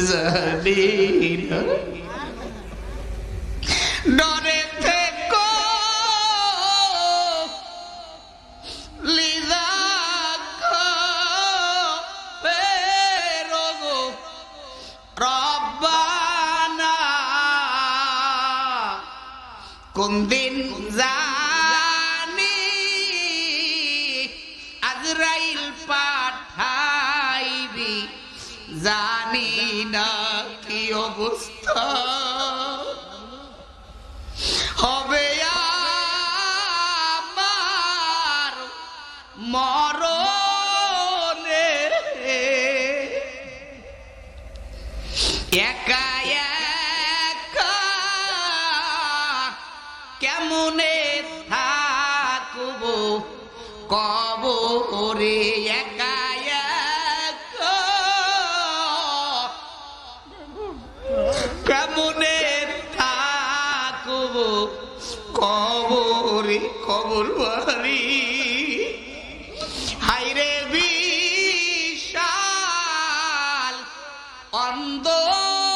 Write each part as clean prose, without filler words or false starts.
জানি না। ডরে থেকো লিজা পেরোগো রব্বানা কোন দিন জানি আজরাইল পাঠাইবি জানি না কি অবস্থা হবে আমার মরণে। একা একা কেমনে থাকব কবরে, একা একা কেমনে থাকব কবরে, কবর বাড়ি হাইরে বিশাল অন্ধকার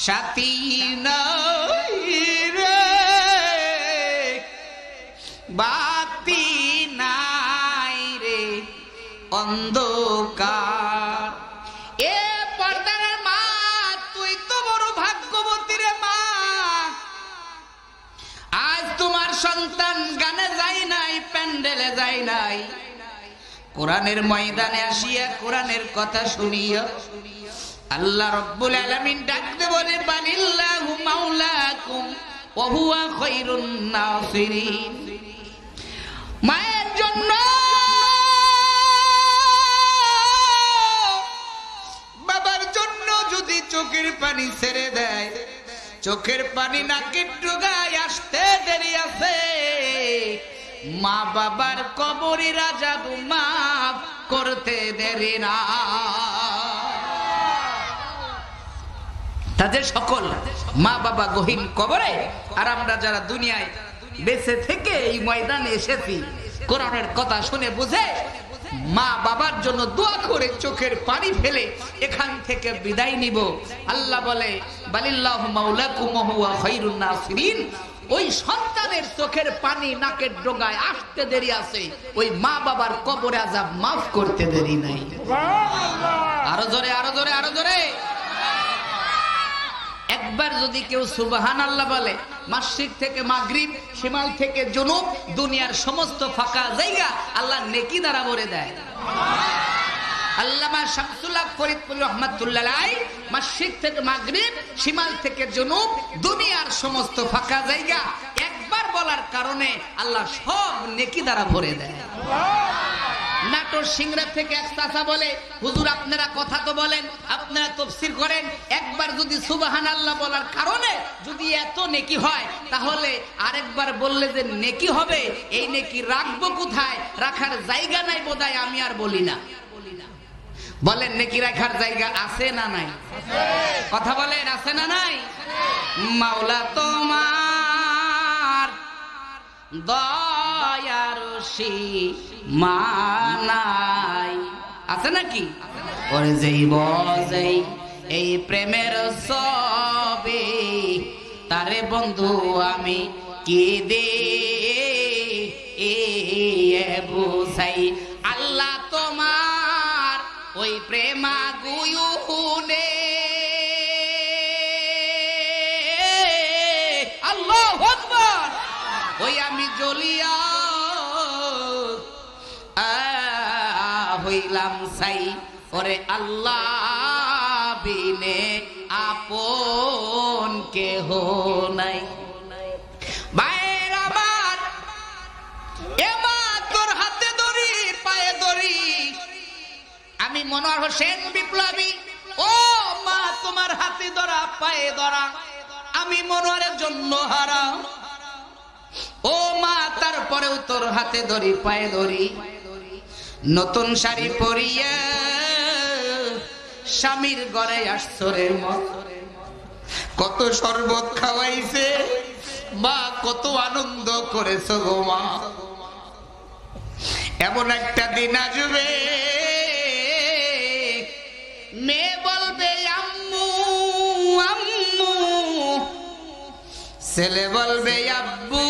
সাথী নাই রে বাতি নাই রে অন্ধকার। এ পর্দার মা তুই তো বড় ভাগ্যবতী রে মা, আজ তোমার সন্তান গানে যায় নাই, প্যান্ডেলে যায় নাই, কোরআনের ময়দানে আসিয়া কোরআনের কথা শুনিয়া আল্লাহ রাব্বুল আলামিন ডাকতে বলে বালিল্লাহু মাওলাকুম ওয়া হুয়া খায়রুন নাসিরিন। মায়ের জন্য বাবার জন্য যদি চোখের পানি ছেড়ে দেয়, চোখের পানি নাকের ডগায় আসতে দেরি আছে, মা বাবার কবরের আযাব মাফ করতে দেরি না। তাদের সকল মা বাবা গহীন কবরে, আর আমরা যারা দুনিয়ায় বেঁচে থেকে এই ময়দানে এসেছি কোরআনের কথা শুনে বুঝে মা বাবার জন্য দোয়া করে চোখের পানি ফেলে এখান থেকে বিদায় নিব। আল্লাহ বলে বালিল্লাহু মাওলাকুম ওয়া হুয়া খায়রুন নাসিরিন। ওই সন্তানের চোখের পানি নাকের ডগায় আসতে দেরি আছে, ওই মা বাবার কবরে আযাব মাফ করতে দেরি নাই। আরো জোরে, আরো জোরে, আরো জোরে। একবার যদি কেউ সুবহানাল্লাহ বলে, মাশরিক থেকে মাগরিব, শিমাল থেকে জুনুব, দুনিয়ার সমস্ত ফাঁকা জায়গা আল্লাহ নেকি দ্বারা ভরে দেয়। আল্লামা শামসুল হক ফরিদপুর রাহমাতুল্লাহ আলাইহি মাশরিক থেকে মাগরিব, শিমাল থেকে জুনুব, দুনিয়ার সমস্ত ফাঁকা জায়গা একবার বলার কারণে আল্লাহ সব নেকি দ্বারা ভরে দেয়। নাটোর সিংড়া থেকে এক চাচা বলে, হুজুর আপনারা কথা তো বলেন, আপনারা তাফসীর করেন, একবার যদি সুবহানাল্লাহ বলার কারণে যদি এত নেকি হয়, তাহলে আরেকবার বললে যে নেকি হবে, এই নেকি রাখবো কোথায়? রাখার জায়গা নাই বোধহয়, আমি আর বলি না। বলেন নেকি রাখার জায়গা আছে না নাই? কথা বলেন আছে না নাই? মাওলা তোমার দয়ার সীমানাই আছে নাকি? ওরে যেই বজেই এই প্রেমের ছবি, তারে বন্ধু আমি কি দে বুঝাই। আল্লাহ তোমার ওই প্রেমা গুয়ুনে, আল্লাহু আকবার, ওই আমি জ্বলিয়া হইলাম সাই। ওরে আল্লাহ বিনে আপন কেহ নাই। ভাইয়ের আমার, এ মা তোর হাতে ধরি পায়ে ধরি, আমি মনোয়ার হোসেন বিপ্লবী, ও মা তোমার হাতে ধরা পায়ে ধরা, আমি মনোয়ারের জন্য হারা। ও মা তারপরেও তোর হাতে ধরি পায়ে ধরি, নতুন শাড়ি পরিয়া স্বামীর ঘরে আসছরে মত, কত শরবত খাওয়াইছে মা, কত আনন্দ করেছ গো মা। এমন একটা দিন আসবে ছেলে বলবে আব্বু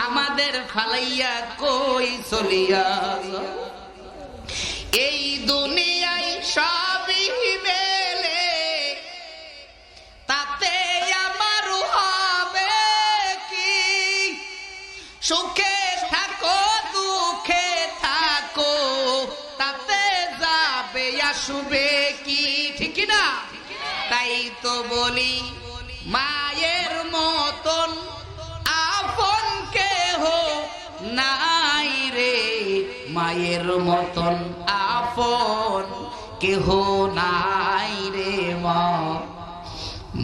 আমাদের ফালাইয়া কই চলিয়া, এই দুনিয়ায় সবই মেলে তাতে আমার হবে কি, সুখে থাকো দুঃখে থাকো তাতে যাবে আসবে কি, ঠিক না? তাই তো বলি মায়ের মতন আপন কেহ নাই রে, মায়ের মতন আপন কেহ নাই রে মা,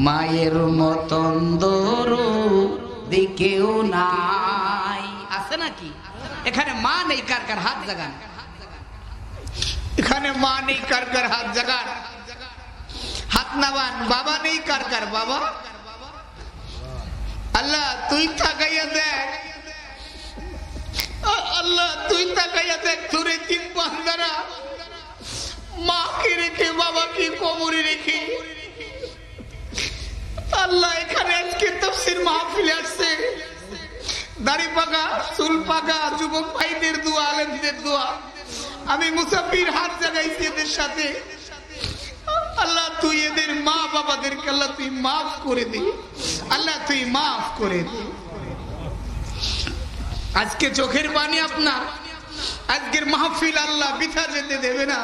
মায়ের মতন দরদি কেউ নাই। আছে নাকি এখানে মা নেই? কার কার হাত জাগান। এখানে মা নেই, কার কার হাত জাগান, হাত নামান। বাবা নেই, কার কার বাবা? আল্লাহ তুই তাকাইয়া দেখ, আল্লাহ তুই তাকাইয়া দেখ, তোর তিন বান্দারা মাকে রেখে বাবাকে কবরে রেখে আল্লাহ এখানে আজকে তাফসীর মাহফিলে আসছে। দাড়ি পাকা চুল পাকা যুবক ভাইদের দোয়া, আলেমদের দোয়া, আমি মুসাফির হাত জাগাইছি এদের সাথে। আল্লাহ তুই এদের মা বাবাদেরকে আল্লাহ তুই মাফ করে দে, আল্লাহ তুই মাফ করে দে। আজকে চোখের পানি আপনার, আজকের মাহফিল আল্লাহ বৃথা যেতে দেবে না,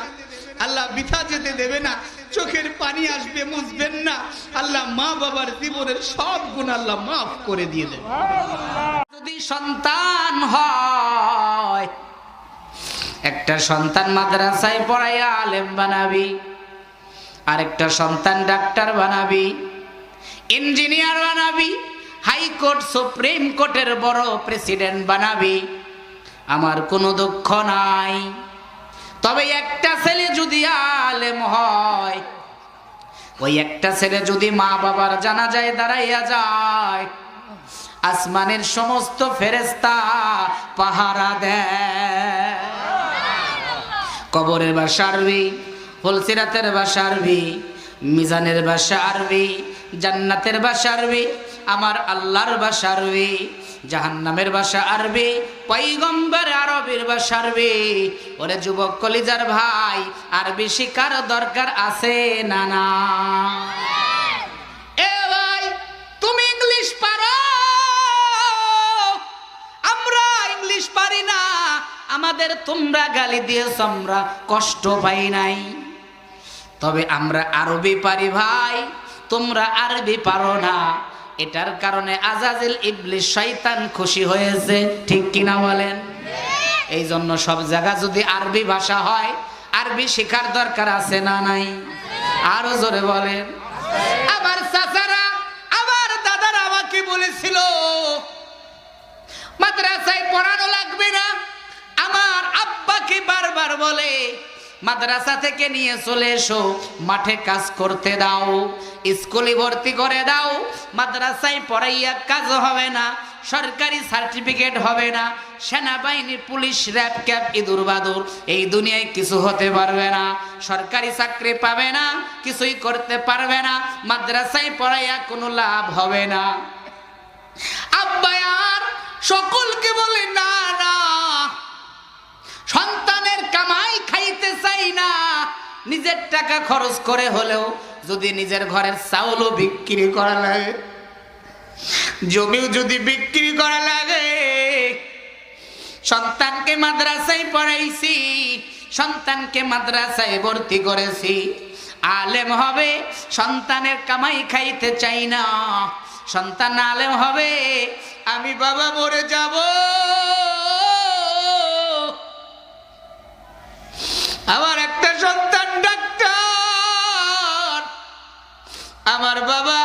আল্লাহ বৃথা যেতে দেবে না। চোখের পানি আসবে, মুছবেন না। আল্লাহ মা বাবার জীবনের সব গুণ আল্লাহ মাফ করে দিয়ে দেবে। যদি সন্তান হয়, একটা সন্তান মাদ্রাসায় পড়াইয়া আলেম বানাবি, আরেকটা সন্তান ডাক্তার বানাবি, ইঞ্জিনিয়ার বানাবি, হাইকোর্ট সুপ্রিম কোর্টের বড় প্রেসিডেন্ট বানাবি, আমার কোনো দুঃখ নাই। তবে একটা ছেলে যদি আলেম হয়, ওই একটা ছেলে যদি মা বাবার জানাজায় দাঁড়াইয়া যায়, আসমানের সমস্ত ফেরেশতা পাহারা দেয়। কবরের ভাষা আরবি, ফুলসিরাতের ভাষা আরবি, মিজানের ভাষা আরবি, জান্নাতের ভাষা আরবি, আমার আল্লাহর ভাষা আরবি, জাহান্নামের ভাষা আরবি, পয়গম্বর আরবির ভাষা আরবি। ওরে যুবক কলিজার ভাই, আরবি শিখার দরকার আছে না না? এ ভাই তুমি ইংলিশ পারো, আমরা ইংলিশ পারি না, আমাদের তোমরা গালি দিয়েছ, আমরা কষ্ট পাই নাই। তবে আমরা আরবি পারি ভাই, তোমরা আরবি পারো না। এটার কারণে আজাজিল ইবলিস শয়তান খুশি হয়েছে, ঠিক কিনা বলেন? এই জন্য সব জায়গা যদি আরবি ভাষা হয়, আরবি শেখার দরকার আছে না নাই? আরো জোরে বলেন। আমার চাচারা, আমার দাদারা আমাকে বলেছিল মাদ্রাসায় পড়ানো লাগবে না। আমার আব্বাকে বারবার বলে মাদ্রাসা থেকে নিয়ে চলে এসো, মাঠে কাজ করতে দাও, স্কুলে ভর্তি করে দাও। মাদ্রাসায় পড়াইয়া কাজ হবে না, সরকারি সার্টিফিকেট হবে না, সেনাবাহিনী, পুলিশ, র্যাব, ক্যাব, ইঁদুর বাদুর, এই দুনিয়ায় কিছু হতে পারবে না, সরকারি চাকরি পাবে না, কিছুই করতে পারবে না, মাদ্রাসায় পড়াইয়া কোনো লাভ হবে না। আব্বা আর সকলকে বলে না না, সন্তানের কামাই খাইতে চাই না, নিজের টাকা খরচ করে হলেও যদি নিজের ঘরের চাউলও বিক্রি করা লাগে, জমিও যদি বিক্রি করা লাগে, সন্তানকে মাদ্রাসায় পড়াইছি, সন্তানকে মাদ্রাসায় ভর্তি করেছি, আলেম হবে, সন্তানের কামাই খাইতে চাই না, সন্তান আলেম হবে, আমি বাবা মরে যাব, আমার একটা সন্তান ডাক্তার, আমার বাবা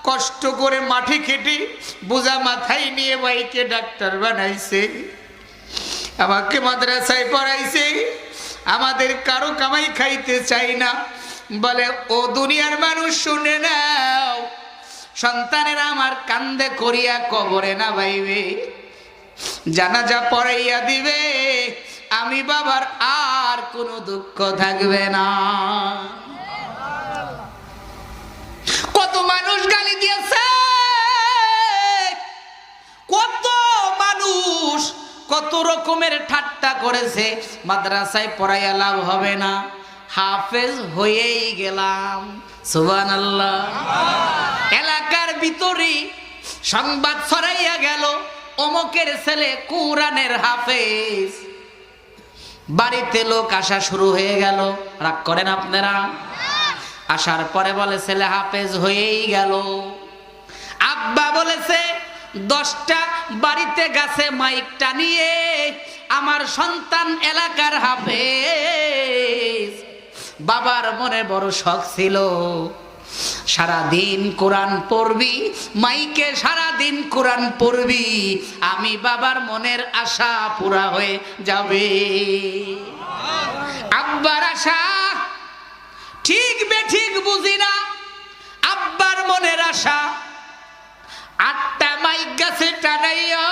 কষ্ট করে মাটি খেটে বোঝা মাথায় নিয়ে ভাইকে ডাক্তার বানাইছে, আমাকে মাদ্রাসায় পড়াইছে, আমাদের কারো কামাই খাইতে চাই না। বলে ও দুনিয়ার মানুষ শুনে নাও, সন্তানের আমার কান্দে করিয়া কবরে না বাইবে, জানাজা পড়াইয়া দিবে, আমি বাবার আর কোনো দুঃখ থাকবে না। কত মানুষ গালি দিয়েছে, কত মানুষ কত রকমের ঠাট্টা করেছে, মাদ্রাসায় পড়াইয়া লাভ হবে না, হাফেজ হয়েই গেলাম। সুবহানাল্লাহ। এলাকার ভিতরে সংবাদ ছড়াইয়া গেল, অমুকের ছেলে কোরআনের হাফেজ। বাড়িতে লোক আসা শুরু হয়ে গেল। রাগ করেন আপনারা? আসার পরে বলে ছেলে হাফেজ হয়েই গেল। আব্বা বলেছে 10টা বাড়িতে গেছে মাইকটা নিয়ে, আমার সন্তান এলাকার হাফেজ। বাবার মনে বড় শখ ছিল, সারাদিন কোরআন পড়বি, মাইকে সারাদিন কোরআন পড়বি, আমি বাবার মনের আশা পুরা হয়ে যাবে। আব্বার আশা ঠিক বেঠিক বুঝি না, আব্বার মনের আশা। 8টা মাইক গাছে টানাইয়া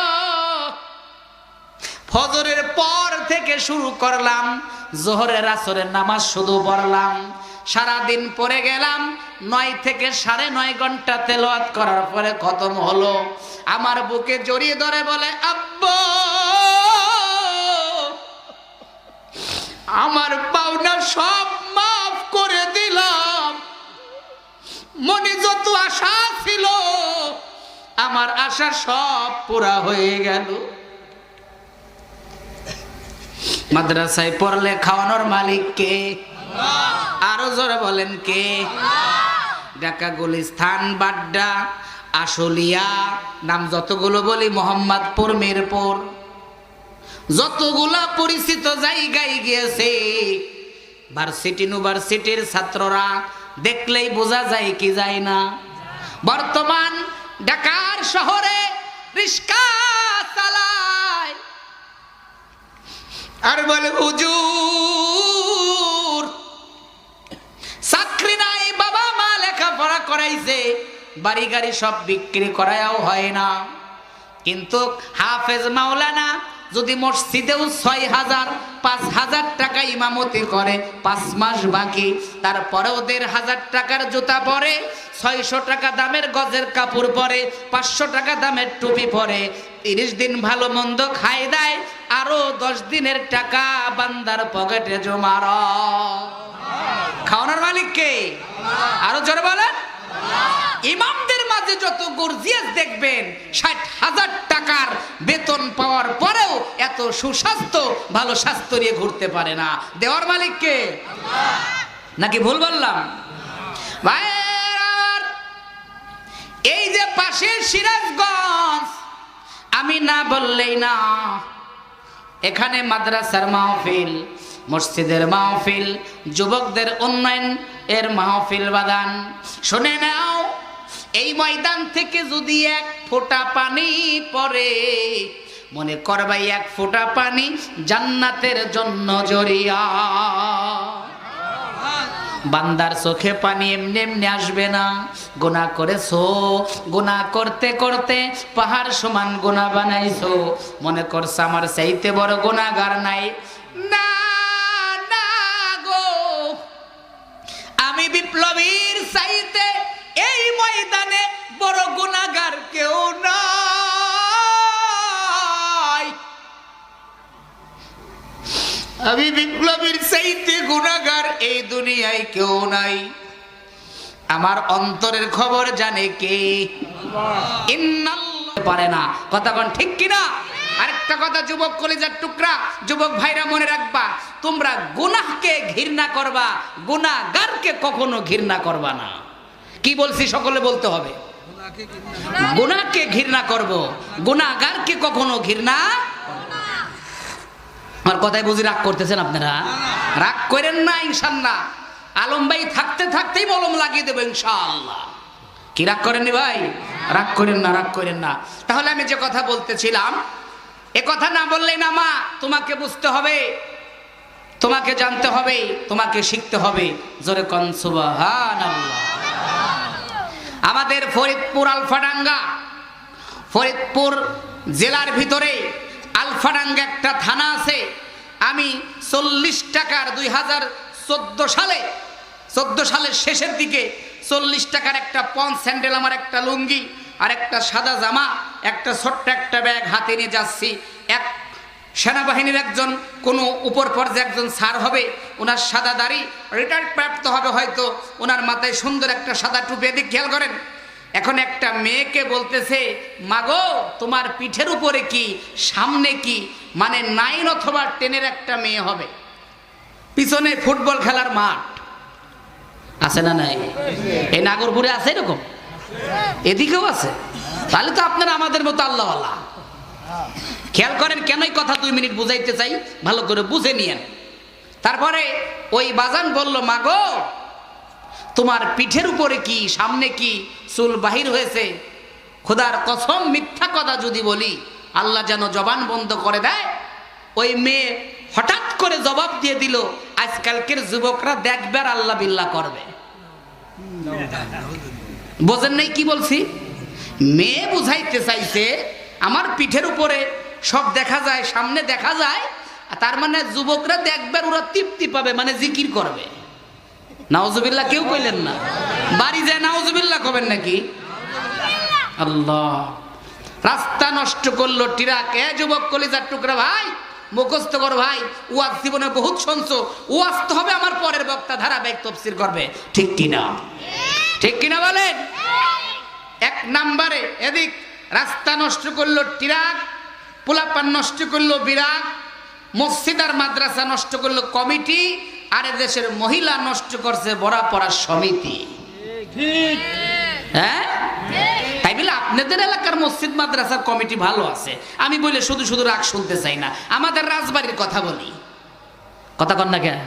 ফজরের পর থেকে শুরু করলাম, জোহরের আসরের নামাজ শুধু পড়লাম, সারাদিন পড়ে গেলাম। 9 থেকে 9.5 ঘন্টা তেলাওয়াত করার পরে খতম হলো। আমার বুকে জড়িয়ে ধরে বলে, আব্বা আমার পাওনা সব মাফ করে দিলাম, মনে যত আশা ছিল আমার আশা সব পুরা হয়ে গেল। মাদ্রাসায় পড়লে খাওয়ানোর মালিক কে? আরো জোরে বলেন কে? ঢাকা, গুলিস্তান, বাড্ডা, আশুলিয়া, নাম যতগুলো বলি, মোহাম্মদপুর, মিরপুর, যতগুলা পরিচিত জায়গায় গিয়েছে, ভার্সিটি ইউনিভার্সিটির ছাত্ররা দেখলেই বোঝা যায় কি যায় না। বর্তমান ঢাকার শহরে রিক্সা চালায় আর বলে হুজুর চাকরি নাই, বাবা মা লেখাপড়া করাইছে, বাড়ি গাড়ি সব বিক্রি করাও হয় না। কিন্তু হাফেজ মাওলানা যদি মসজিদেও 6,000 5,000 টাকা ইমামতি করে, 5 মাস বাকি, তারপরেও 1,500 টাকার জুতা পরে, 600 টাকা দামের গজের কাপড় পরে, 500 টাকা দামের টুপি পরে, 30 দিন ভালো মন্দ খাই দেয়, আরো 10 দিনের টাকা বান্দার পকেটে জমা। খাওয়ানোর মালিক কে? আরো জোরে বলেন। ইমামদের মাঝে যত গর্জিয়াস দেখবেন, 60,000 টাকার বেতন পাওয়ার পরেও এত সুস্বাস্থ্য ভালো স্বাস্থ্য নিয়ে ঘুরতে পারে না। দেওয়ার মালিক কে? নাকি ভুল বললাম? ভাইয়ের, এই যে পাশের সিরাজগঞ্জ, আমি না বললেই না, এখানে মাদ্রাসার মাহফিল, মসজিদের মাহফিল, যুবকদের উন্নয়ন এর মাহফিল বাদান। শুনে নাও, এই ময়দান থেকে যদি 1 ফোঁটা পানি পড়ে, মনে করবাই 1 ফোঁটা পানি জান্নাতের জন্য জরিয়া। বান্দার চোখে পানি এমনি এমনি আসবে না। গুনাহ করেছো, গুনাহ করতে করতে পাহাড় সমান গুনাহ বানাইছো, মনে করছ আমার চাইতে বড় গুনাহগার নাই। না না গো, আমি বিপ্লবীর চাইতে এই ময়দানে বড় গুনাহগার কেউ নাই। আমি বিপ্লবীর চাইতে গুনাহগার এই দুনিয়ায় কেউ নাই। আমার অন্তরের খবর জানে কে? ইন্নাল্লাহ। পারে না। কথা কোন ঠিক কিনা? আরেকটা কথা যুবক কলিজার টুকরা, যুবক ভাইরা মনে রাখবা, তোমরা গুনাহকে ঘৃণা করবা, গুনাহগারকে কখনো ঘৃণা করবা না। কি বলছি সকলে বলতে হবে। গুনাহকে ঘৃণা করব, গুনাহগারকে কখনো ঘৃণা। আমার কথাই বুঝি রাগ করতেছেন আপনারা? রাগ করেন না ইনশাআল্লাহ। আলম ভাই থাকতে থাকতেই মলম লাগিয়ে দেবো ইনশাআল্লাহ। কি রাগ করেননি ভাই? রাগ করেন না, রাগ করেন না। তাহলে আমি যে কথা বলতেছিলাম, এ কথা না বললেই না মা, তোমাকে বুঝতে হবে, তোমাকে জানতে হবে, তোমাকে শিখতে হবে। জোরে কোন সুবহানাল্লাহ। আমাদের ফরিদপুর আলফাডাঙ্গা, ফরিদপুর জেলার ভিতরে আলফাডাঙ্গা একটা থানা আছে। আমি 40 টাকার 2014 সালের শেষের দিকে 40 টাকার একটা পঞ্চ স্যান্ডেল, আমার একটা লুঙ্গি আর একটা সাদা জামা, একটা ছোট্ট একটা ব্যাগ হাতে নিয়ে যাচ্ছি। এক সেনাবাহিনীর একজন কোনো উপর পর্যায়ে একজন স্যার হবে, ওনার সাদা দাড়ি, রিটায়ার্ড প্রাপ্ত হবে হয়তো, ওনার মাথায় সুন্দর একটা সাদা টুপি। এদিক খেয়াল করেন। এখন একটা মেয়েকে বলতেছে, মাগো তোমার পিঠের উপরে কি, সামনে কি, মানে 9 অথবা 10-এর একটা মেয়ে হবে, পিছনে ফুটবল খেলার মাঠ আছে না নাই? এই নাগরপুরে আছে এরকম, এদিকেও আছে। তাহলে তো আপনারা আমাদের মতো আল্লাহওয়ালা। খেয়াল করেন, কেনই কথা 2 মিনিট বুঝাইতে চাই, ভালো করে বুঝে নিয়েন। তারপরে ওই বাজান বলল, মাগো তোমার পিঠের উপরে কি, সামনে কি, চুল বাহির হয়েছে। খোদার কসম, মিথ্যা কথা যদি বলি আল্লাহ যেন জবান বন্ধ করে দেয়। ওই মেয়ে হঠাৎ করে জবাব দিয়ে দিল, আজকালকের যুবকরা দেখবে আর আল্লাহ বিল্লাহ করবে। বোঝেন নাই কি বলছি? মেয়ে বুঝাইতে চাইছে আমার পিঠের উপরে সব দেখা যায়, সামনে দেখা যায়, তার মানে যুবকরা দেখবে, ওরা তৃপ্তি পাবে, মানে জিকির করবে। নাউজুবিল্লাহ কেউ কইলেন না? বাড়ি যায় নাউজুবিল্লাহ কবেন নাকি? আল্লাহ। রাস্তা নষ্ট করলো ট্রাক। এ যুবক কলিজার টুকরা ভাই, মুখস্থ কর ভাই, ওয়াজ জীবনে বহুত শুনছো, ওয়াজ তো হবে আমার পরের বক্তা ধারাবাহিক তাফসীর করবে, ঠিক কিনা? ঠিক কিনা বলেন? 1 নম্বরে এদিক রাস্তা নষ্ট করলো ট্রাক, পোলাপান নষ্ট করলো বিরাট, মসজিদ আর মাদ্রাসা নষ্ট করলো কমিটি, আর দেশের মহিলা নষ্ট করছে বড়া পড়া সমিতি। হ্যাঁ, তাই বলে আপনাদের এলাকার মসজিদ মাদ্রাসার কমিটি ভালো আছে আমি বলে শুধু শুধু রাগ শুনতে চাই না। আমাদের রাজবাড়ির কথা বলি, কথা কন না কেন?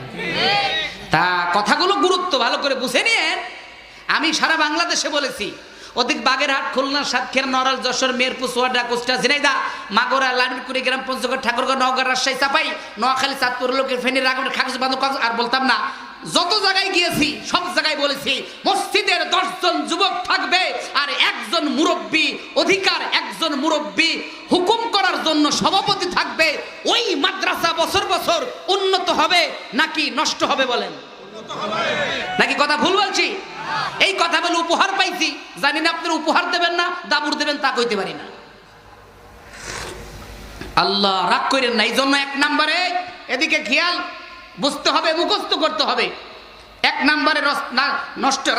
তা কথাগুলো গুরুত্ব ভালো করে বুঝে নিয়েন। আমি সারা বাংলাদেশে বলেছি, ওদিক বাগেরহাট, খুলনা, সাতক্ষীরা, নড়াইল, যশোর, মেহেরপুর, সোয়াডা, কুষ্টিয়া, ঝিনাইদহ, মাগুরা, লালমিরপুর, কুড়িগ্রাম, পঞ্চগড়, ঠাকুরগাঁও, নওগাঁ, রাজশাহী, চাপাই, নোয়াখালী, চাঁদপুর, লোকের ফেনী, রাঙ্গামাটি, খাগড়াছড়ি, বান্দরবান, আর বলতাম না। যত জায়গায় গিয়েছি সব জায়গায় বলেছি, মসজিদের 10 জন যুবক থাকবে আর একজন মুরব্বী, অধিকার একজন মুরব্বী হুকুম করার জন্য সভাপতি থাকবে। ওই মাদ্রাসা বছর বছর উন্নত হবে নাকি নষ্ট হবে বলেন? নাকি কথা ভুল বলছি? এই কথা বলে উপহার পাইছি, জানি না আপনারা উপহার দেবেন না দাবুর দেবেন তা কইতে পারি না। আল্লাহ রাগ করেন না। এই জন্য 1 নম্বরে এদিকে খেয়াল, বুঝতে হবে, মুখস্থ করতে হবে। 1 নম্বরে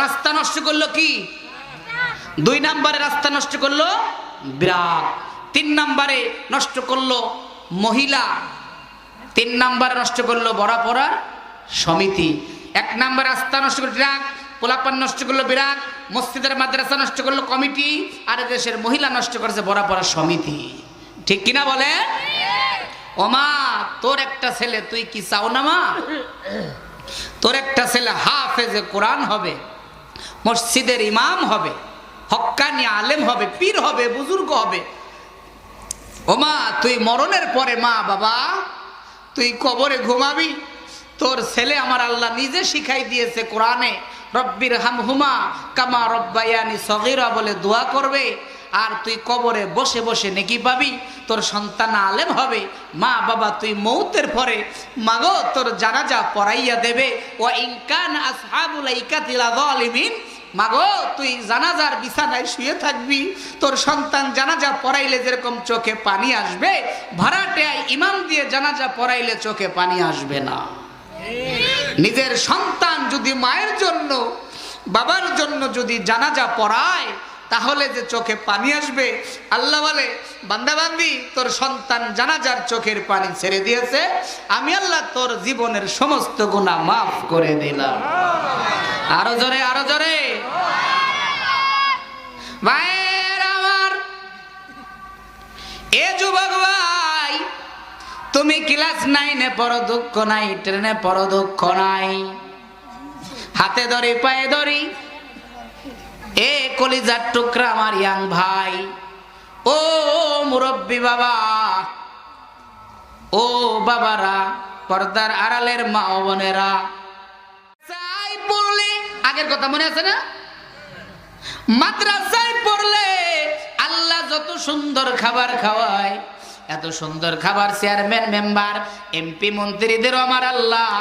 রাস্তা নষ্ট করলো কি? 2 নম্বরে রাস্তা নষ্ট করলো বিরাট। 3 নম্বরে নষ্ট করলো মহিলা। 3 নম্বরে নষ্ট করলো বড়া পড়ার সমিতি। 1 নম্বরে রাস্তা নষ্ট করলো ট্রাক, পোলাপান নষ্ট করলো বিরাট, মসজিদের মাদ্রাসা নষ্ট করলো কমিটি, আর দেশের মহিলা নষ্ট করেছে বড়া পড়ার সমিতি। ঠিক কিনা বলে? ও মা, তোর একটা ছেলে, তুই কি চাও না মা? তোর একটা ছেলে হাফেজে কোরআন হবে, মসজিদের ইমাম হবে, হক্কানি আলেম হবে, পীর হবে, বুজুর্গ হবে। ও মা, তুই মরণের পরে মা বাবা তুই কবরে ঘুমাবি, তোর ছেলে আমার আল্লাহ নিজে শিখাই দিয়েছে কোরআনে, রব্বির হামহুমা কামা রব্বায়ানি সগীরা বলে দোয়া করবে। আর তুই কবরে বসে বসে নেকি পাবি, তোর সন্তান আলেম হবে। মা বাবা তুই মৌতের পরে মাগো তোর জানাজা পড়াইয়া দেবে। ওয়া ইনকান আসহাবুল আইকাতিল যালিমিন, মাগো তুই জানাজার বিছানায় শুয়ে থাকবি, তোর সন্তান জানাজা পড়াইলে যেরকম চোখে পানি আসবে, ভাড়াটিয়ায় ইমাম দিয়ে জানাজা পড়াইলে চোখে পানি আসবে না। নিজের সন্তান যদি মায়ের জন্য বাবার জন্য যদি জানাজা পড়ায় তাহলে যে চোখে পানি আসবে। আল্লাহ বলে, বান্দা বান্দি তোর সন্তান জানাজার চোখের পানি ছেড়ে দিয়েছে, আমি আল্লাহ তোর জীবনের সমস্ত গুনাহ মাফ করে দিলাম। আরো জোরে, আরো জোরে। ভাইয়ের আমার, এ যুবক ভাই, তুমি ক্লাস 9-এ পড়ো দুঃখ নাই, 10-এ পড়ো দুঃখ নাই, হাতে ধরি পায়ে ধরি। এ কলিজার টুকরা আমার ইয়াং ভাই, ও মুরব্বী বাবা, ও বাবারা, পর্দার আড়ালের মা ও বোনেরা, চাই পড়লে, আগের কথা মনে আছে না? মাদ্রাসায় পড়লে আল্লাহ যত সুন্দর খাবার খাওয়ায়, এত সুন্দর খাবার চেয়ারম্যান মেম্বার এমপি মন্ত্রীদের আমার আল্লাহ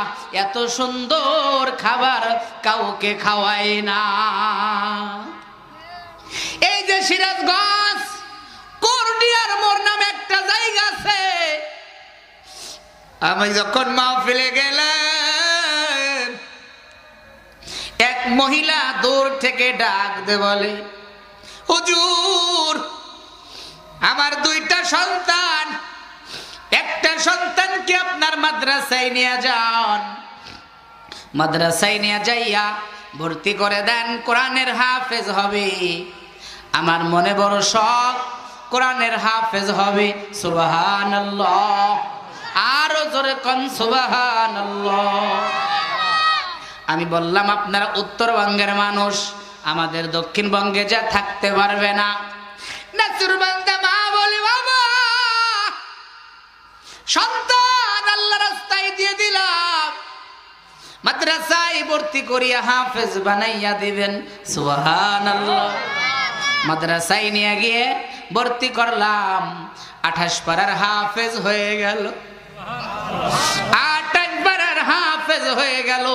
এত সুন্দর খাবার কাউকে খাওয়ায় না। এই যে সিরাজগঞ্জ করডিয়ার মোড় নামে একটা জায়গা আছে, আমি যখন মাহফিলে গেলাম এক মহিলা দূর থেকে ডাক দে বলে, হুজুর আমার দুইটা সন্তান, একটা সন্তানকে আপনার মাদ্রাসায় নিয়ে যান, মাদ্রাসায় নিয়ে যাইয়া ভর্তি করে দেন, কোরআনের হাফেজ হবে। আমার মনে বড় শখ কোরআনের হাফেজ হবে। সুবহানাল্লাহ, আরো জোরে কোন সুবহানাল্লাহ। আমি বললাম আপনারা উত্তরবঙ্গের মানুষ, আমাদের দক্ষিণবঙ্গে যা থাকতে পারবে না। নাসিরবান্দা মা বলে, বাবা সন্তান আল্লাহ রাস্তায় দিয়ে দিলাম, মাদ্রাসায় ভর্তি করিয়া হাফেজ বানাইয়া দিবেন। সুবহানাল্লাহ। মাদ্রাসায় নিয়ে গিয়ে ভর্তি করলাম, 28 পারার হাফেজ হয়ে গেল, 28 পারার হাফেজ হয়ে গেল।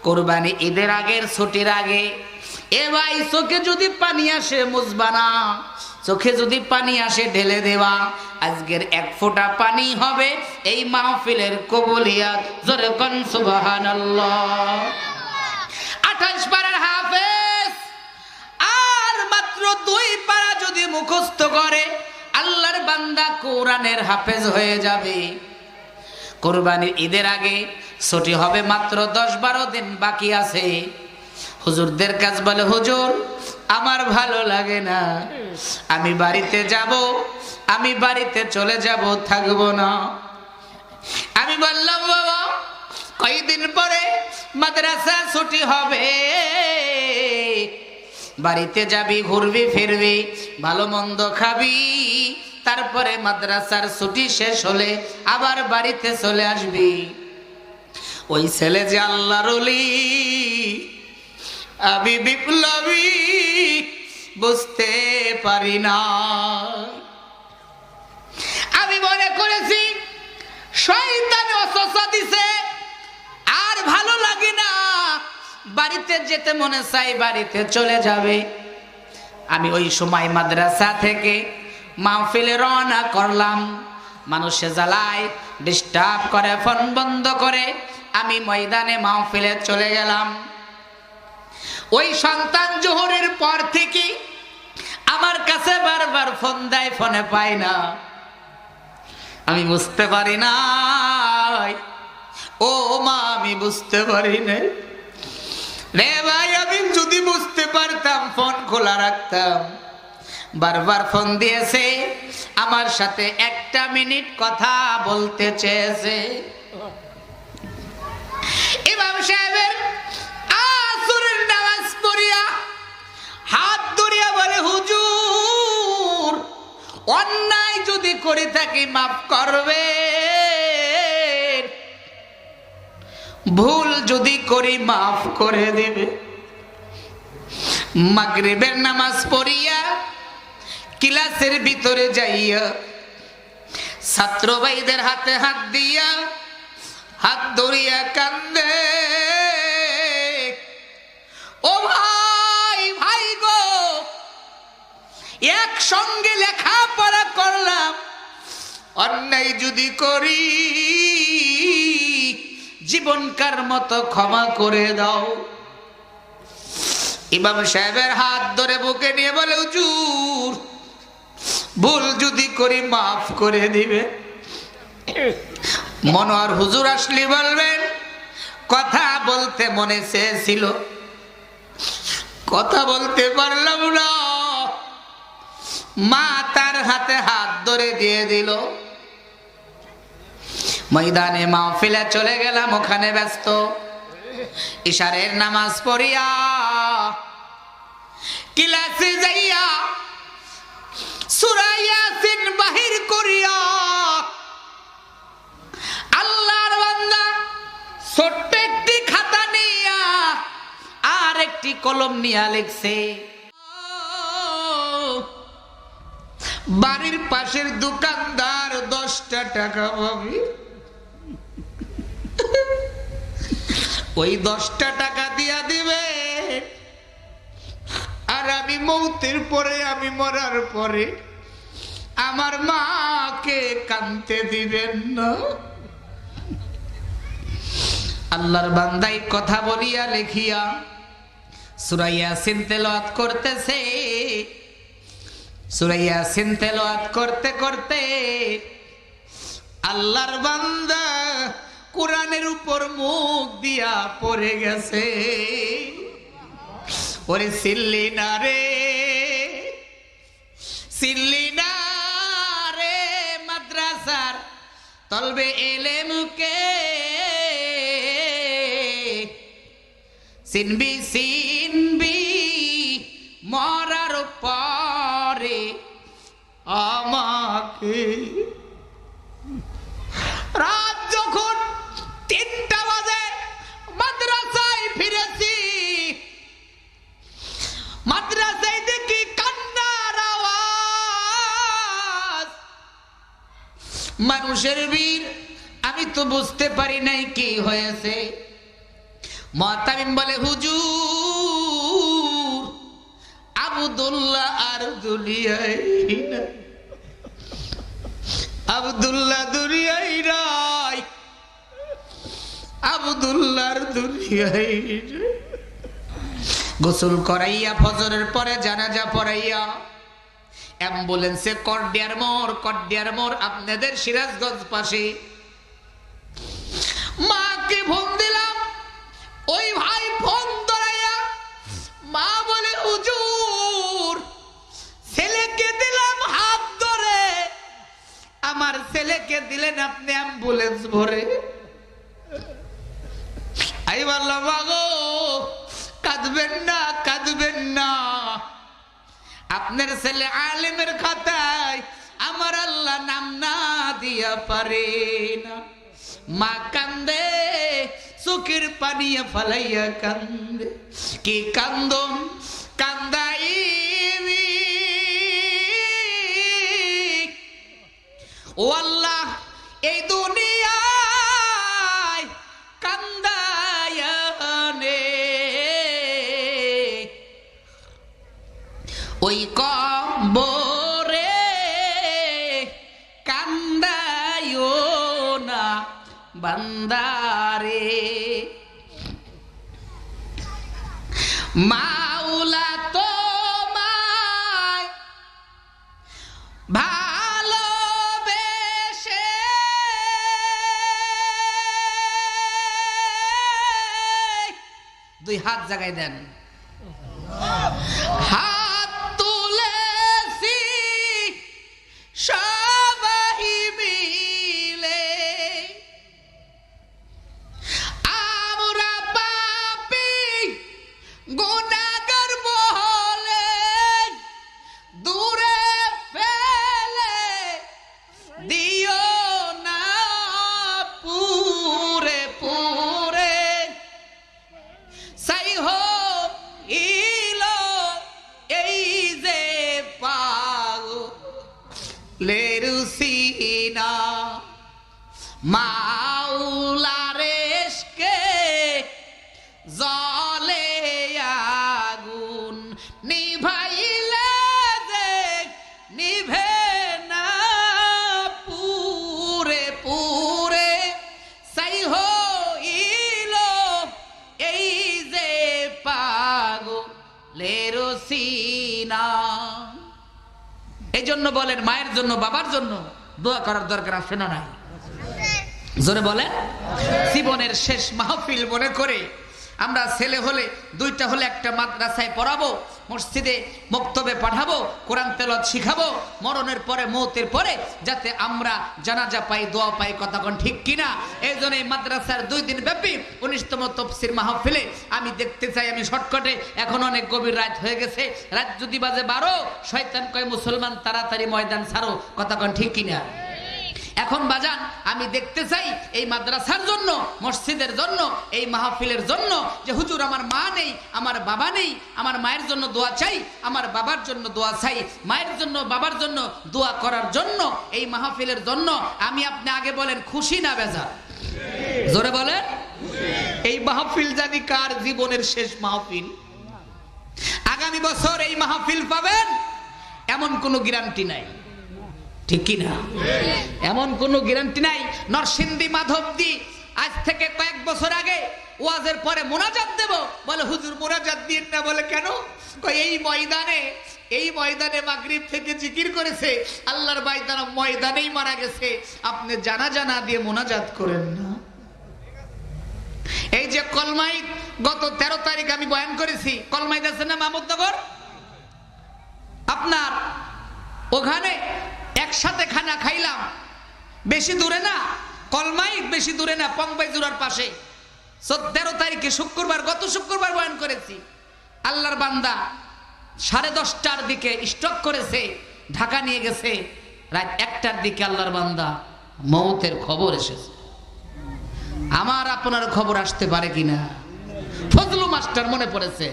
কুরবানি ঈদের আগের ছুটির আগে এ ভাই চোখে যদি পানি আসে মুছবা না, চোখে যদি পানি আসে ঢেলে দেওয়া। আজকের এক ফোঁটা পানি হবে এই মাহফিলের কবুলিয়াত। জোরে কোন সুবহানাল্লাহ। 28 পারার হাফেজ আর মাত্র 2 পারা যদি মুখস্থ করে আল্লাহর বান্দা কোরআনের হাফেজ হয়ে যাবে। কুরবানির ঈদের আগে ছুটি হবে, মাত্র 10-12 দিন বাকি আছে। হুজুরদের কাজ বলে, হুজুর আমার ভালো লাগে না, আমি বাড়িতে যাব, আমি বাড়িতে চলে যাব, থাকবো না। আমি বললাম, বাবা কয়েকদিন পরে মাদ্রাসা ছুটি হবে, বাড়িতে যাবি, ঘুরবি ফিরবি, ভালো মন্দ খাবি, তারপরে মাদ্রাসার ছুটি শেষ হলে আবার বাড়িতে চলে আসবি। ওই ছেলে যে আল্লাহর ওলি, আমি বিপ্লবী বুঝতে পারি না। আমি মনে করেছি শয়তান ওয়াসওয়াসা দিছে, আর ভালো লাগে না, বাড়িতে যেতে মনে চাই, বাড়িতে চলে যাবে। আমি ওই সময় মাদ্রাসা থেকে মাহফিলে রওনা করলাম, মানুষে জ্বালায়, ডিস্টার্ব করে, ফোন বন্ধ করে, আমি ময়দানে মাহফিলে চলে গেলাম। ওই সন্তান জোহরের পর থেকে আমার কাছে বারবার ফোন দেয়, ফোনে পাই না, আমি বুঝতে পারি না। ও মা আমি বুঝতে পারি না রে ভাই, আমি যদি বুঝতে পারতাম ফোন খোলা রাখতাম। বারবার ফোন দিয়েছে, আমার সাথে 1 মিনিট কথা বলতে চেয়েছে। ইমাম সাহেবের আসরের নামাজ পড়িয়া হাত ধরিয়া বলে, হুজুর অন্যায় যদি করে থাকি মাফ করবে, ভুল যদি করি মাফ করে দিবে। মাগরিবের নামাজ পড়িয়া ক্লাসের ভিতরে যাইয়া ছাত্র ভাইদের হাতে হাত দিয়া হাত ধরিয়া কান্দে, ও ভাই ভাই গো, একসঙ্গে লেখাপড়া করলাম, অন্যায় যদি করি জীবনকার মতো ক্ষমা করে দাও। ইমাম সাহেবের হাত ধরে বুকে নিয়ে বলে, হুজুর ভুল যদি করি মাফ করে দিবে। মনোয়ার হুজুর আসলে বলবেন, কথা বলতে মনে চেয়েছিল, কথা বলতে পারলাম না। মা তার হাতে হাত ধরে দিয়ে দিল। ময়দানে মাহফিলে চলে গেলাম, ওখানে ব্যস্ত। ইশারের নামাজ পড়িয়া ক্লাসে যাইয়া সূরা ইয়াসিন বাহির করিয়া আল্লাহর বান্দা ছোট্ট একটি খাতা নিয়া আর একটি কলম নিয়া লিখছে, বাড়ির পাশের দোকানদার 10টা টাকা পাবে, ওই 10টা টাকা দিয়া দিবে। আর আমি মৌতের পরে, আমি মরার পরে আমার মাকে কাঁদতে দিবেন না। আল্লাহর বান্দাই কথা বলিয়া লেখিয়া সূরা ইয়াসিন তেলাওয়াত করতেছে। সূরা ইয়াসিন তেলাওয়াত করতে করতে আল্লাহর বান্দা কোরআনের উপর মুখ দিয়া পড়ে গেছে। ওরে সিল্লি না রে, সিল্লি না রে, মাদ্রাসার তলবে এলেমকে সিনবি সিনবি মরার পরে আমাকে। রাত যখন 3টা বাজে মাদ্রাসায় ফিরেছি, মাদ্রাসায় দেখি কান্নার আওয়াজ, মানুষের ভিড়। আমি তো বুঝতে পারি নাই কি হয়েছে। মুআত্তামিম বলে, হুজুর আব্দুল্লাহ আর দুনিয়ায় নাই, আব্দুল্লাহ দুনিয়ায় নাই, আব্দুল্লাহর দুনিয়ায় নাই। গোসল করাইয়া ফজরের পরে জানাজা পড়াইয়া অ্যাম্বুলেন্সে কড্ডিয়ার মোড় আপনাদের সিরাজগঞ্জ পাশে মাকে ফোন দিলাম। ওই ভাই ফোন ধরাইয়া মা বলে, হুজুর ছেলেকে দিলাম হাত ধরে, আমার ছেলেকে দিলেন আপনি অ্যাম্বুলেন্স ভরে। আমি বললাম, মাগো কাঁদবেন না, কাঁদবেন না, আপনার ছেলে আলেমের খাতায় আমার আল্লাহ নাম না দিয়া পারে না। মা কান্দে, চোখের পানিয়া ফালাইয়া কান্দে। কি কান্দন কান্দাইবি ও আল্লাহ, এই দুনিয়ায় কান্দায়া নে, ওই কবরে কান্দায়ো না বান্দারে। মাওলা তোমায় ভালোবেসে দুই হাত জাগায় দেন, হাত তুলেছি সবাই মিলে, আমরা পাপী গুনাহগার বলে দূরে ফেলে দিও না পুরে পুরে, সাই হো ইলো এই যে পাগলের সিনা, মাওলার ইশকে জলে আগুন নিভাইলে যে নিভে না পুরে পুরে, সাই হইলো এই যে পাগলের সিনা। এই জন্য বলেন, মায়ের জন্য বাবার জন্য দোয়া করার দরকার আছে না নাই? জোরে বলেন। জীবনের শেষ মাহফিল মনে করে আমরা ছেলে হলে 2টা হলে একটা মাদ্রাসায় পড়াবো, মসজিদে মক্তবে পাঠাবো, কোরআন তেলাওয়াত শিখাবো, মরণের পরে মৌতের পরে যাতে আমরা জানাজা পাই, দোয়া পাই। কথা কোন ঠিক কিনা? এই জন্য এই মাদ্রাসার 2 দিন ব্যাপী 19তম তাফসীর মাহফিলে আমি দেখতে চাই, আমি শর্টকাটে, এখন অনেক গভীর রাত হয়ে গেছে, রাত যদি বাজে 12, শয়তান কয় মুসলমান তাড়াতাড়ি ময়দান ছাড়ো। কথা কোন ঠিক কিনা? এখন বাজান আমি দেখতে চাই এই মাদ্রাসার জন্য, মসজিদের জন্য, এই মাহফিলের জন্য যে হুজুর আমার মা নেই, আমার বাবা নেই, আমার মায়ের জন্য দোয়া চাই, আমার বাবার জন্য দোয়া চাই, মায়ের জন্য বাবার জন্য দোয়া করার জন্য, এই মাহফিলের জন্য আমি আপনি আগে বলেন খুশি না বেজার? জোরে বলেন। এই মাহফিল জানি কার জীবনের শেষ মাহফিল। আগামী বছর এই মাহফিল পাবেন এমন কোনো গ্যারান্টি নাই, ঠিক কি না? এমন কোনো গ্যারান্টি নাই। নরসিংদী মাধবদী আজ থেকে কয়েক বছর আগে ওয়াজের পরে মোনাজাত দেব, বলে হুজুর মোনাজাত দিন না। বলে কেন? এই ময়দানে মাগরিব থেকে জিকির করেছে, আল্লাহর বাইদানা ময়দানেই মারা গেছে, আপনি জানাজা না দিয়ে মোনাজাত করেন না। এই যে কলমাইদ গত 13 তারিখ আমি বয়ান করেছি, কলমাইদ আছে না মাহমুদনগর, আপনার ওখানে একসাথে খানা খাইলাম, বেশি দূরে না কলমাইদ, বেশি দূরে না, পংবাইজুরার পাশে। 13 তারিখে শুক্রবার, গত শুক্রবার বয়ান করেছি। আল্লাহর বান্দা 10:30টার দিকে স্ট্রোক করেছে, ঢাকা নিয়ে গেছে। রাত 1টার দিকে আল্লাহর বান্দা মওতের খবর এসেছে। আমার আপনার খবর আসতে পারে কিনা? ফজলু মাস্টার মনে পড়েছে,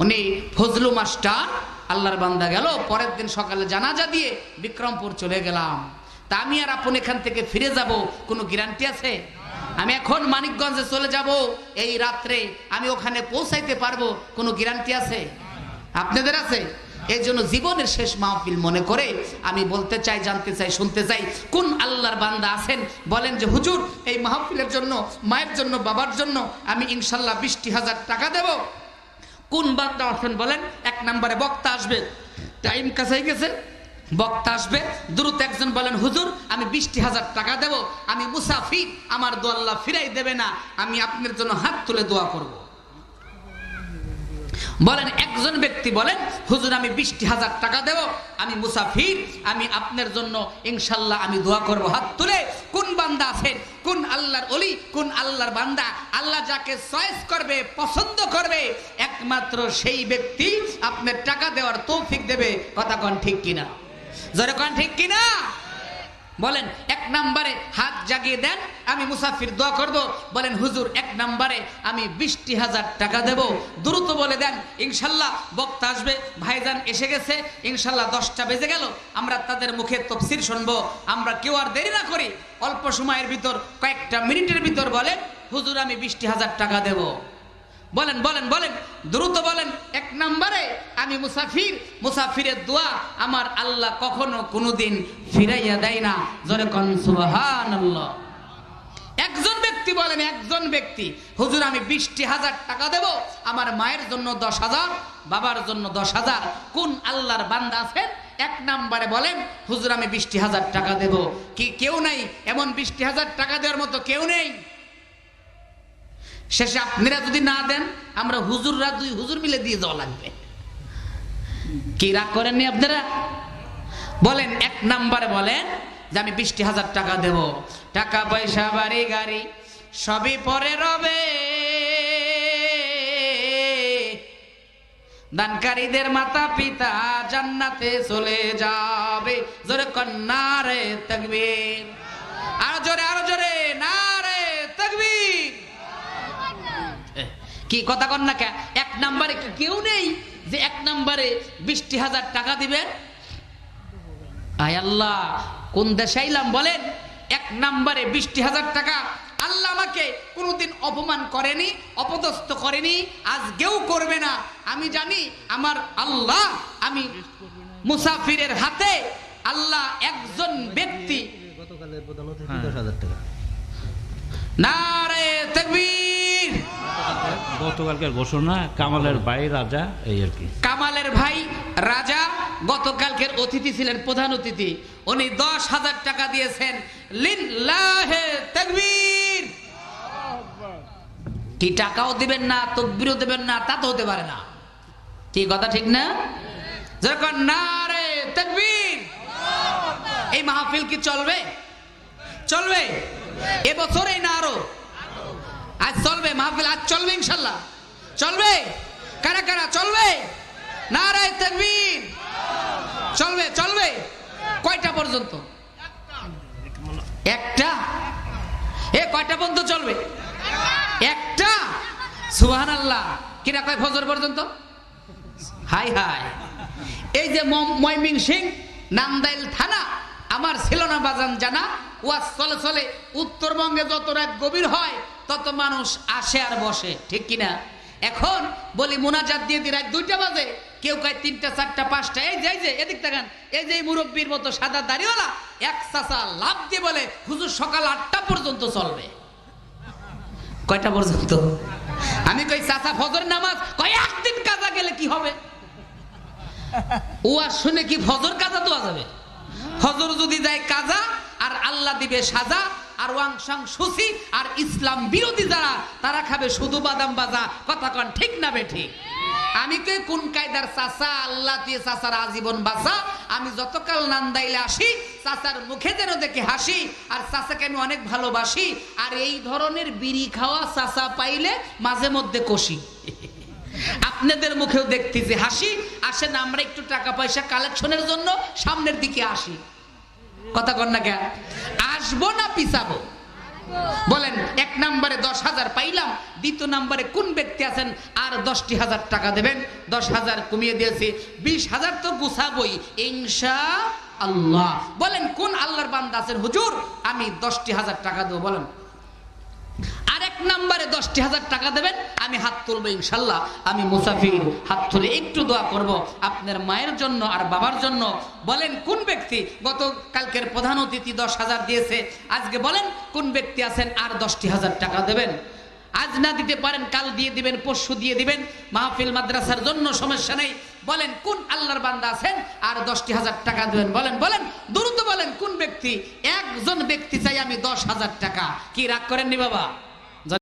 উনি ফজলু মাস্টার আল্লাহর বান্দা গেল। পরের দিন সকালে জানাজা দিয়ে বিক্রমপুর চলে গেলাম। তা আমি আর আপনি এখান থেকে ফিরে যাব কোনো গ্যারান্টি আছে? আমি এখন মানিকগঞ্জে চলে যাব, এই রাত্রে আমি ওখানে পৌঁছাইতে পারবো কোনো গ্যারান্টি আছে? আপনাদের আছে? এই জন্য জীবনের শেষ মাহফিল মনে করে আমি বলতে চাই, জানতে চাই, শুনতে চাই, কোন আল্লাহর বান্দা আছেন বলেন যে হুজুর এই মাহফিলের জন্য, মায়ের জন্য, বাবার জন্য আমি ইনশাল্লাহ 20,000 টাকা দেব। কোন বান্দা আছেন বলেন? 1 নম্বরে বক্তা আসবে, টাইম কাছে গেছে, বক্তা আসবে দ্রুত। একজন বলেন হুজুর আমি 20,000 টাকা দেব, আমি মুসাফির, আমার দোয়া আল্লাহ ফিরাই দেবে না, আমি আপনার জন্য হাত তুলে দোয়া করব। বলেন একজন ব্যক্তি বলেন হুজুর আমি 20,000 টাকা দেব, আমি মুসাফির, আমি আপনার জন্য ইনশাল্লাহ আমি দোয়া করব, হাত তুলে। কোন বান্দা আছেন? কোন আল্লাহর ওলি, কোন আল্লাহর বান্দা? আল্লাহ যাকে চয়েস করবে, পছন্দ করবে, একমাত্র সেই ব্যক্তি আপনার টাকা দেওয়ার তৌফিক দেবে। কথা কোন ঠিক কিনা? জোরে কোন ঠিক কিনা? বলেন 1 নম্বরে হাত জাগিয়ে দেন, আমি মুসাফির দোয়া করব। বলেন হুজুর 1 নম্বরে আমি 20,000 টাকা দেব। দ্রুত বলে দেন ইনশাল্লাহ। বক্তা আসবে, ভাইজান এসে গেছে, ইনশাল্লাহ 10টা বেজে গেল, আমরা তাদের মুখে তাফসীর শুনবো। আমরা কেউ আর দেরি না করি, অল্প সময়ের ভিতর, কয়েকটা মিনিটের ভিতর বলেন হুজুর আমি 20,000 টাকা দেব। বলেন বলেন বলেন, দ্রুত বলেন। 1 নম্বরে আমি মুসাফির, মুসাফিরের দোয়া আমার আল্লাহ কখনো কোনোদিন ফিরাইয়া দেয় না। জোরে কোন সুবহানাল্লাহ। একজন ব্যক্তি বলেন, একজন ব্যক্তি হুজুর আমি 20,000 টাকা দেব, আমার মায়ের জন্য 10,000, বাবার জন্য 10,000। কোন আল্লাহর বান্দা আছেন? 1 নম্বরে বলেন হুজুর আমি 20,000 টাকা দেব। কি কেউ নাই? এমন 20,000 টাকা দেওয়ার মতো কেউ নেই? শেষে আপনারা যদি না দেন, আমরা হুজুররা 2 হুজুর মিলে দিয়ে যাওয়া লাগবে। কি রাগ করেননি আপনারা? বলেন 1 নম্বরে বলেন যে আমি 20,000 টাকা দেব। টাকা পয়সা বাড়ি গাড়ি সবই পরে রবে, দানকারীদের মাতা পিতা জান্নাতে চলে যাবে। জোরে নারে তাকবীর, আরো জোরে, আরো জোরে, নারে তাকবীর। কি কথা কন না? 1 নম্বরে কেউ নেই যে 1 নম্বরে 20,000 টাকা দিবেন? আয় আল্লাহ, কোন দেশে আইলাম বলেন? 1 নম্বরে 20,000 টাকা। আল্লাহ আমাকে কোনোদিন অপমান করেনি, অপদস্থ করেনি, আজকেও করবে না। আমি জানি আমার আল্লাহ, আমি মুসাফিরের হাতে আল্লাহ একজন ব্যক্তি। গতকালের প্রধান অতিথি 10,000 টাকা। নারে তাকবীর। গতকালকের ঘোষণা কামালের ভাই রাজা, এই আর কি। কামালের ভাই রাজা গতকালকের অতিথি ছিলেন, প্রধান অতিথি। উনি 10,000 টাকা দিয়েছেন। লিল্লাহে তাকবীর। কি টাকাও দিবেন না, তাকবীরও দিবেন না, তা তো হতে পারে না। কি কথা ঠিক না? যখন নারে তাকবীর। এই মাহফিল কি চলবে? চলবে এবছরেই না আরো? আজ চলবে মাহফিল, আজ চলবে ইনশাল্লাহ। চলবে? কারা কারা চলবে? নারে তাকবীর। চলবে, চলবে। কয়টা পর্যন্ত? একটা, এ কয়টা পর্যন্ত চলবে? একটা। সুবহানাল্লাহ। কিরা কয় ফজর পর্যন্ত? High high. এই যে ময়মনসিংহ নান্দাইল থানা আমার ছিল না বাজান জানা, ওয়াজ চলে চলে উত্তরবঙ্গে যত রাত গভীর হয় তত মানুষ আসে আর বসে, ঠিক কিনা? এখন বলি মোনাজাত দিয়ে দি রাত 2টা বাজে, কেউ কয় 3টা 4টা 5টা। এই যে এদিক তাকান, এই যে মুরব্বীর মতো সাদা দাড়িওয়ালা এক চাচা লাভ দিয়ে বলে হুজুর সকাল 8টা পর্যন্ত চলবে। কয়টা পর্যন্ত? আমি কই চাচা ফজর নামাজ কয় একদিন কাজা গেলে কি হবে? ও আর শুনে কি ফজর কাজা দেওয়া যাবে? ফজর যদি যায় কাজা আর আল্লাহ দিবে সাজা, আর ওয়াংশাং সুসি আর ইসলাম বিরোধী যারা তারা খাবে শুধু বাদাম বাজা। কথা কন ঠিক না বেঠিক? আমি কে কোন কায়দার চাচা, আল্লাহ দিয়ে চাচার আজীবন বাঁচা। আমি যতকাল নান্দাইলে আসি চাচার মুখে যেন দেখে হাসি, আর চাচাকে আমি অনেক ভালোবাসি। আর এই ধরনের বিড়ি খাওয়া চাচা পাইলে মাঝে মধ্যে কষি। আপনাদের মুখেও দেখতেছি হাসি। আসেন আমরা একটু টাকা পয়সা কালেকশনের জন্য সামনের দিকে আসি। কথা কন না কেন? আসবো না পিছাবো? বলেন। 1 নম্বরে 10,000 পাইলাম, 2 নম্বরে কোন ব্যক্তি আছেন আর 10,000 টাকা দেবেন? 10,000 কমিয়ে দিয়েছি, 20,000 তো গুছাবই ইনশাআল্লাহ। বলেন কোন আল্লাহর বান্দা আছেন হুজুর আমি 10,000 টাকা দেবো? বলেন। আর 1 নম্বরে 10,000 টাকা দেবেন, আমি হাত তুলবো ইনশাল্লাহ। আমি মুসাফির, হাত তুলে একটু দোয়া করব আপনার মায়ের জন্য আর বাবার জন্য। বলেন কোন ব্যক্তি গত কালকের প্রধান অতিথি 10,000 দিয়েছে, আজকে বলেন কোন ব্যক্তি আছেন আর 10,000 টাকা দেবেন? আজ না দিতে পারেন কাল দিয়ে দিবেন, পরশু দিয়ে দিবেন, মাহফিল মাদ্রাসার জন্য সমস্যা নেই। বলেন কোন আল্লাহর বান্দা আছেন আর 10,000 টাকা দেবেন? বলেন বলেন দ্রুত বলেন কোন ব্যক্তি? একজন ব্যক্তি চাই আমি 10,000 টাকা। কি রাগ করেননি বাবা?